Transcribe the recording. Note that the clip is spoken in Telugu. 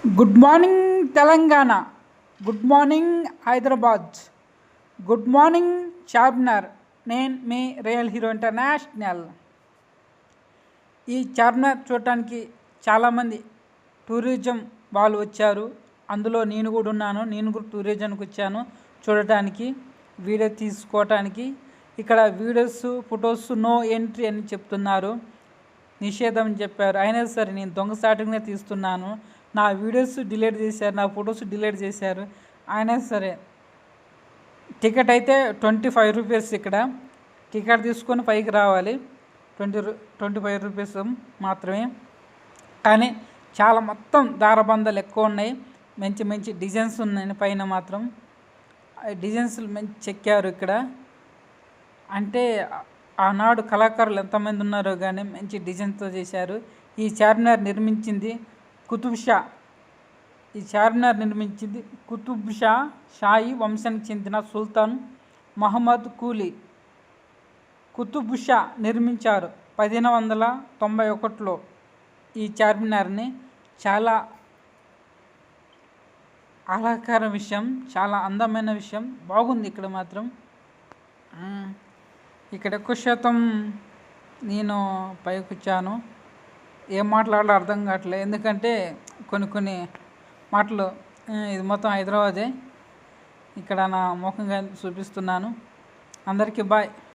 Good morning Telangana, good morning Hyderabad, good morning Charminar. నేను మీ రియల్ హీరో ఇంటర్నేషనల్. ఈ చార్మినార్ చూడటానికి చాలామంది టూరిజం వాళ్ళు వచ్చారు. అందులో నేను కూడా ఉన్నాను. నేను కూడా టూరిజంకి వచ్చాను చూడటానికి, వీడియో తీసుకోవటానికి. ఇక్కడ వీడియోస్ ఫొటోస్ నో ఎంట్రీ అని చెప్తున్నారు, నిషేధం అని చెప్పారు. అయినా సరే నేను దొంగసాటుగానే తీస్తున్నాను. నా వీడియోస్ డిలీట్ చేశారు, నా ఫొటోస్ డిలీట్ చేశారు. అయినా సరే టికెట్ అయితే 25 రూపీస్. ఇక్కడ టికెట్ తీసుకొని పైకి రావాలి. 25 రూపీస్ మాత్రమే. కానీ చాలా మొత్తం దారబంధాలు ఎక్కువ ఉన్నాయి. మంచి మంచి డిజైన్స్ ఉన్నాయి పైన మాత్రం. డిజైన్స్ మంచి చెక్కారు ఇక్కడ. అంటే ఆనాడు కళాకారులు ఎంతమంది ఉన్నారో కానీ మంచి డిజైన్తో చేశారు. ఈ చార్మినార్ నిర్మించింది కుతుబ్ షా. ఈ చార్మినార్ నిర్మించింది కుతుబ్ షా షాయి వంశానికి చెందిన సుల్తాన్ మహమ్మద్ కూలీ. కుతుబ్ షా నిర్మించారు 1591లో ఈ చార్మినార్ని. చాలా ఆహ్లాదకర విషయం, చాలా అందమైన విషయం. బాగుంది ఇక్కడ మాత్రం. ఇక్కడ ఎక్కువ శాతం నేను పైకి వచ్చాను. ఏం మాట్లాడాలో అర్థం కావట్లేదు, ఎందుకంటే కొన్ని మాటలు ఇది మొత్తం హైదరాబాదే. ఇక్కడ నా ముఖంగా చూపిస్తున్నాను. అందరికీ బాయ్.